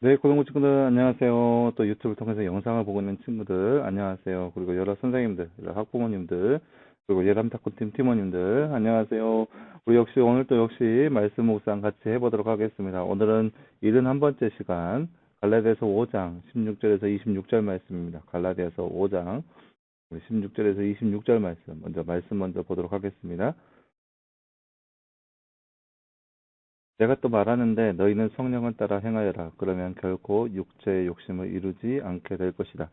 네, 고등부 친구들 안녕하세요. 또 유튜브를 통해서 영상을 보고 있는 친구들 안녕하세요. 그리고 여러 선생님들, 여러 학부모님들, 그리고 예람탁구팀 팀원님들 안녕하세요. 우리 역시 오늘 또 역시 말씀 묵상 같이 해보도록 하겠습니다. 오늘은 71번째 시간 갈라디아서 5장 16절에서 26절 말씀입니다. 갈라디아서 5장 16절에서 26절 말씀 먼저 보도록 하겠습니다. 내가 또 말하는데 너희는 성령을 따라 행하여라. 그러면 결코 육체의 욕심을 이루지 않게 될 것이다.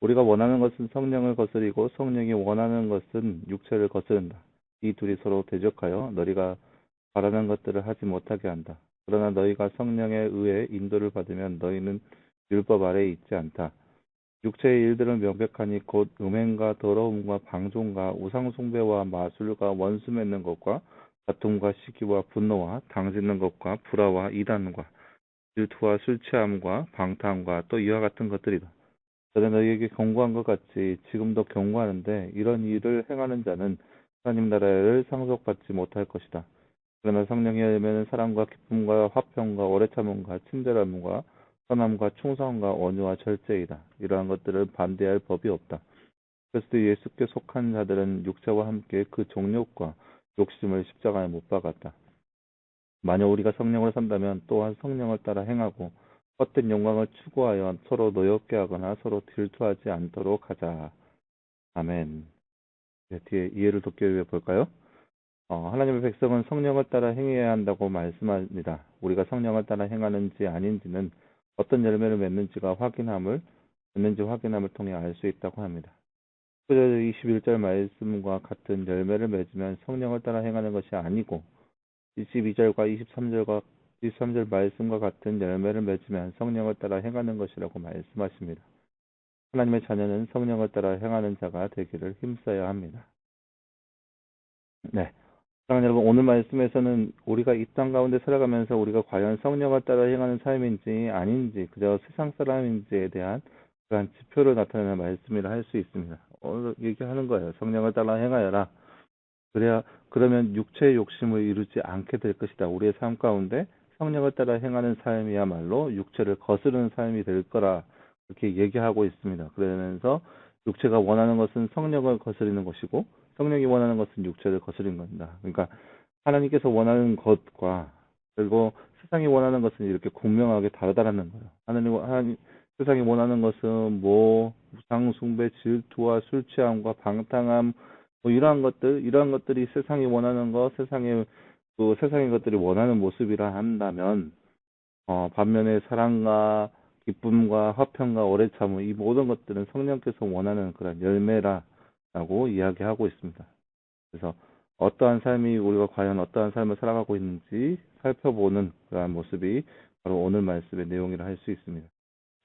우리가 원하는 것은 성령을 거스리고 성령이 원하는 것은 육체를 거스른다. 이 둘이 서로 대적하여 너희가 바라는 것들을 하지 못하게 한다. 그러나 너희가 성령에 의해 인도를 받으면 너희는 율법 아래에 있지 않다. 육체의 일들은 명백하니 곧 음행과 더러움과 방종과 우상숭배와 마술과 원수 맺는 것과 다툼과 시기와 분노와 당짓는 것과 불화와 이단과 질투와 술 취함과 방탕과 또 이와 같은 것들이다. 전에 너희에게 경고한 것 같이 지금도 경고하는데 이런 일을 행하는 자는 하나님 나라를 상속받지 못할 것이다. 그러나 성령의 열매는 사랑과 기쁨과 화평과 오래 참음과 친절함과 선함과 충성과 온유와 절제이다. 이러한 것들을 반대할 법이 없다. 그리스도 예수께 속한 자들은 육체와 함께 그 정욕과 욕심을 십자가에 못 박았다. 만약 우리가 성령으로 산다면 또한 성령을 따라 행하고 헛된 영광을 추구하여 서로 노엽게 하거나 서로 질투하지 않도록 하자. 아멘. 네, 뒤에 이해를 돕기 위해 볼까요? 하나님의 백성은 성령을 따라 행해야 한다고 말씀합니다. 우리가 성령을 따라 행하는지 아닌지는 어떤 열매를 맺는지 확인함을 통해 알 수 있다고 합니다. 21절 말씀과 같은 열매를 맺으면 성령을 따라 행하는 것이 아니고 22절과 23절 말씀과 같은 열매를 맺으면 성령을 따라 행하는 것이라고 말씀하십니다. 하나님의 자녀는 성령을 따라 행하는 자가 되기를 힘써야 합니다. 네. 사랑하는 여러분, 오늘 말씀에서는 우리가 이 땅 가운데 살아가면서 우리가 과연 성령을 따라 행하는 삶인지 아닌지 그저 세상 사람인지에 대한 그러한 지표를 나타내는 말씀이라 할 수 있습니다. 오늘 얘기하는 거예요. 성령을 따라 행하여라. 그러면 육체의 욕심을 이루지 않게 될 것이다. 우리의 삶 가운데 성령을 따라 행하는 삶이야말로 육체를 거스르는 삶이 될 거라 이렇게 얘기하고 있습니다. 그러면서 육체가 원하는 것은 성령을 거스르는 것이고 성령이 원하는 것은 육체를 거스르는 겁니다. 그러니까 하나님께서 원하는 것과 그리고 세상이 원하는 것은 이렇게 공명하게 다르다라는 거예요. 세상이 원하는 것은 우상 숭배, 질투와 술 취함과 방탕함 이러한 것들이 세상이 원하는 것, 세상의 것들이 원하는 모습이라 한다면, 반면에 사랑과 기쁨과 화평과 오래 참음, 이 모든 것들은 성령께서 원하는 그런 열매라고 이야기하고 있습니다. 그래서 우리가 과연 어떠한 삶을 살아가고 있는지 살펴보는 그러한 모습이 바로 오늘 말씀의 내용이라 할 수 있습니다.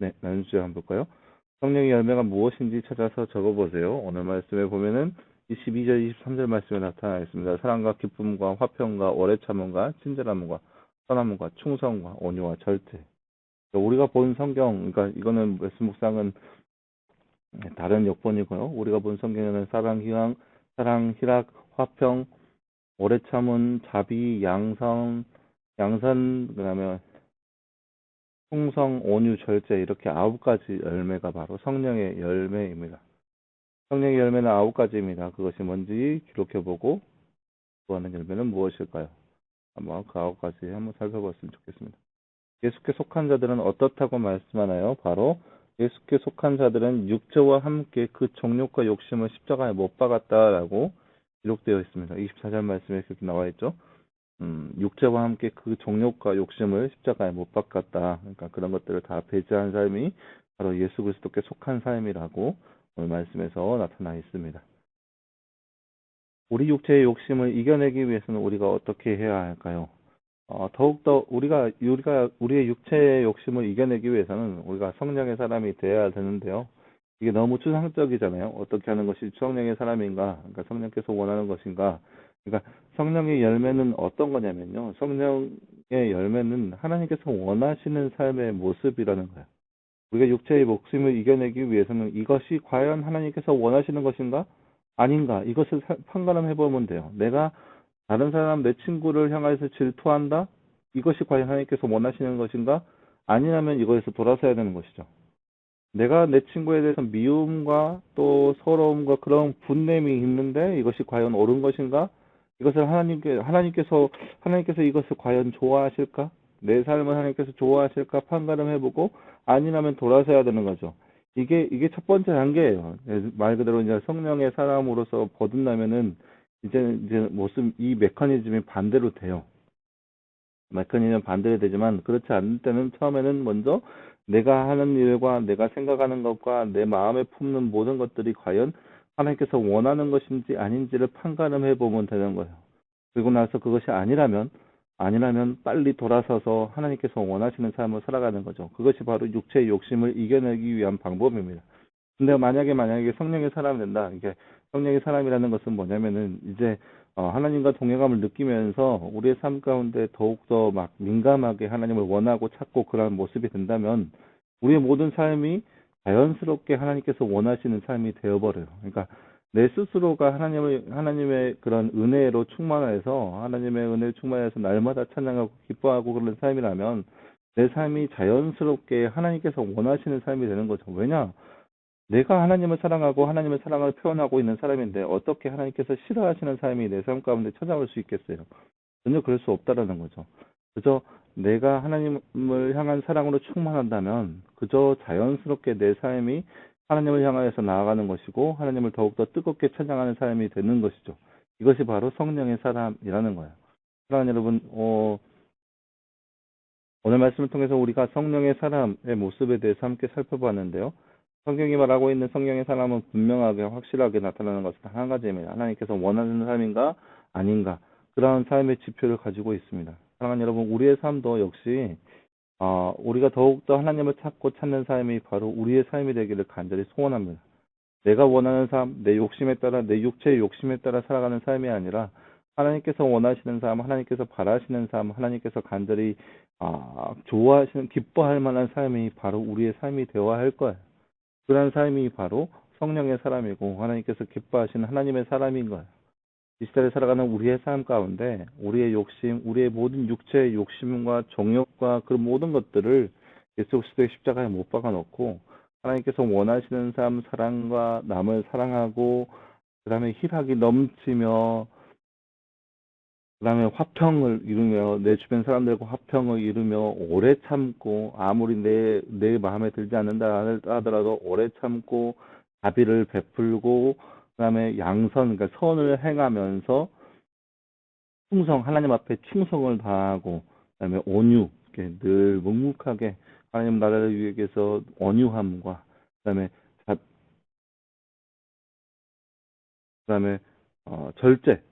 네, 나눈 주제 한번 볼까요? 성령의 열매가 무엇인지 찾아서 적어보세요. 오늘 말씀에 보면은 22절, 23절 말씀에 나타나 있습니다. 사랑과 기쁨과 화평과 오래 참음과 친절함과 선함과 충성과 온유와 절제. 우리가 본 성경, 그러니까 이거는 말씀 묵상은 다른 역본이고요. 우리가 본 성경에는 사랑, 희락, 화평, 오래 참음, 자비, 양선, 그다음에 충성, 온유, 절제 이렇게 9가지 열매가 바로 성령의 열매입니다. 성령의 열매는 9가지입니다. 그것이 뭔지 기록해보고 구하는 열매는 무엇일까요? 한번 그 9가지 한번 살펴봤으면 좋겠습니다. 예수께 속한 자들은 어떻다고 말씀하나요? 바로 예수께 속한 자들은 육체와 함께 그 정욕과 욕심을 십자가에 못 박았다라고 기록되어 있습니다. 24절 말씀에 그렇게 나와 있죠. 육체와 함께 그 정욕과 욕심을 십자가에 못 박았다. 그러니까 그런 것들을 다 배제한 삶이 바로 예수 그리스도께 속한 삶이라고 오늘 말씀에서 나타나 있습니다. 우리 육체의 욕심을 이겨내기 위해서는 우리가 어떻게 해야 할까요? 더욱더 우리의 육체의 욕심을 이겨내기 위해서는 우리가 성령의 사람이 되어야 되는데요. 이게 너무 추상적이잖아요. 어떻게 하는 것이 성령의 사람인가? 그러니까 성령께서 원하는 것인가? 그러니까 성령의 열매는 어떤 거냐면요. 성령의 열매는 하나님께서 원하시는 삶의 모습이라는 거예요. 우리가 육체의 목숨을 이겨내기 위해서는 이것이 과연 하나님께서 원하시는 것인가? 아닌가? 이것을 판단해 보면 돼요. 내가 다른 사람, 내 친구를 향해서 질투한다? 이것이 과연 하나님께서 원하시는 것인가? 아니라면 이거에서 돌아서야 되는 것이죠. 내가 내 친구에 대해서 미움과 또 서러움과 그런 분냄이 있는데 이것이 과연 옳은 것인가? 이것을 하나님께서 이것을 과연 좋아하실까? 내 삶을 하나님께서 좋아하실까? 판가름해보고 아니라면 돌아서야 되는 거죠. 이게 첫 번째 단계예요. 말 그대로 이제 성령의 사람으로서 거듭나면은 이제 모습 이 메커니즘이 반대로 돼요. 메커니즘 반대로 되지만 그렇지 않을 때는 처음에는 먼저 내가 하는 일과 내가 생각하는 것과 내 마음에 품는 모든 것들이 과연 하나님께서 원하는 것인지 아닌지를 판가름해 보면 되는 거예요. 그리고 나서 그것이 아니라면 빨리 돌아서서 하나님께서 원하시는 삶을 살아가는 거죠. 그것이 바로 육체의 욕심을 이겨내기 위한 방법입니다. 근데 만약에 성령의 사람이 된다. 이게 성령의 사람이라는 것은 뭐냐면은 이제 하나님과 동행함을 느끼면서 우리의 삶 가운데 더욱더 막 민감하게 하나님을 원하고 찾고 그러한 모습이 된다면 우리의 모든 삶이 자연스럽게 하나님께서 원하시는 삶이 되어버려요. 그러니까 내 스스로가 하나님의 그런 은혜로 충만해서 하나님의 은혜로 충만해서 날마다 찬양하고 기뻐하고 그런 삶이라면 내 삶이 자연스럽게 하나님께서 원하시는 삶이 되는 거죠. 왜냐? 내가 하나님을 사랑하고 하나님의 사랑을 표현하고 있는 사람인데 어떻게 하나님께서 싫어하시는 삶이 내 삶 가운데 찾아올 수 있겠어요? 전혀 그럴 수 없다라는 거죠. 그저 내가 하나님을 향한 사랑으로 충만한다면 그저 자연스럽게 내 삶이 하나님을 향하여서 나아가는 것이고 하나님을 더욱더 뜨겁게 찬양하는 삶이 되는 것이죠. 이것이 바로 성령의 사람이라는 거예요. 사랑하는 여러분, 오늘 말씀을 통해서 우리가 성령의 사람의 모습에 대해서 함께 살펴봤는데요. 성경이 말하고 있는 성령의 사람은 분명하게 확실하게 나타나는 것은 한 가지입니다. 하나님께서 원하는 삶인가 아닌가 그러한 삶의 지표를 가지고 있습니다. 사랑하는 여러분, 우리의 삶도 역시 우리가 더욱더 하나님을 찾고 찾는 삶이 바로 우리의 삶이 되기를 간절히 소원합니다. 내가 원하는 삶, 내 욕심에 따라 내 육체의 욕심에 따라 살아가는 삶이 아니라 하나님께서 원하시는 삶, 하나님께서 바라시는 삶, 하나님께서 간절히 좋아하시는 기뻐할 만한 삶이 바로 우리의 삶이 되어야 할 거예요. 그런 삶이 바로 성령의 사람이고 하나님께서 기뻐하시는 하나님의 사람인 거예요. 이 시대를 살아가는 우리의 삶 가운데 우리의 욕심, 우리의 모든 육체의 욕심과 정욕과 그 모든 것들을 예수 그리스도의 십자가에 못 박아 놓고 하나님께서 원하시는 삶, 사랑과 남을 사랑하고 그다음에 희락이 넘치며 그다음에 화평을 이루며 내 주변 사람들과 화평을 이루며 오래 참고 아무리 내 마음에 들지 않는다 하더라도 오래 참고 자비를 베풀고 그다음에 양선 그러니까 선을 행하면서 하나님 앞에 충성을 다하고 그다음에 온유 이렇게 늘 묵묵하게 하나님 나라를 위해서 온유함과 그다음에 그다음에 절제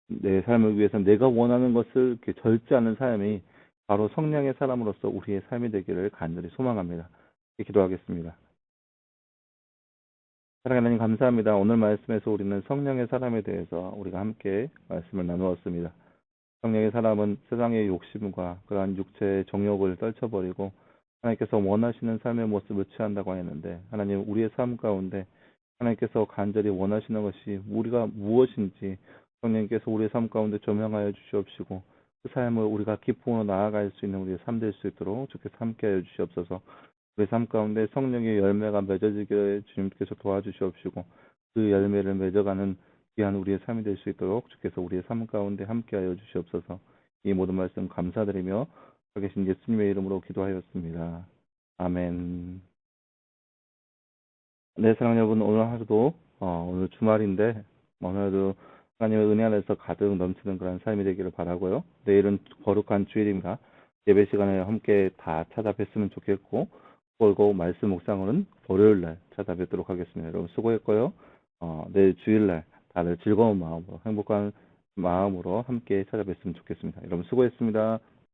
내 삶을 위해서 내가 원하는 것을 이렇게 절제하는 삶이 바로 성령의 사람으로서 우리의 삶이 되기를 간절히 소망합니다. 기도하겠습니다. 사랑하는 하나님 감사합니다. 오늘 말씀에서 우리는 성령의 사람에 대해서 우리가 함께 말씀을 나누었습니다. 성령의 사람은 세상의 욕심과 그러한 육체의 정욕을 떨쳐버리고 하나님께서 원하시는 삶의 모습을 취한다고 했는데 하나님 우리의 삶 가운데 하나님께서 간절히 원하시는 것이 우리가 무엇인지 성령께서 우리의 삶 가운데 조명하여 주시옵시고 그 삶을 우리가 기쁨으로 나아갈 수 있는 우리의 삶 될 수 있도록 주께서 함께하여 주시옵소서. 우리 삶 가운데 성령의 열매가 맺어지기를 주님께서 도와주시옵시고 그 열매를 맺어가는 귀한 우리의 삶이 될 수 있도록 주께서 우리의 삶 가운데 함께하여 주시옵소서. 이 모든 말씀 감사드리며 계신 예수님의 이름으로 기도하였습니다. 아멘. 네, 사랑하는 여러분, 오늘 하루도 오늘 주말인데 오늘도 하나님의 은혜 안에서 가득 넘치는 그런 삶이 되기를 바라고요. 내일은 거룩한 주일입니다. 예배 시간에 함께 다 찾아뵀으면 좋겠고 그리고 말씀 묵상은 월요일 날 찾아뵙도록 하겠습니다. 여러분 수고했고요. 내일 주일날 다들 즐거운 마음으로 행복한 마음으로 함께 찾아뵀으면 좋겠습니다. 여러분 수고했습니다.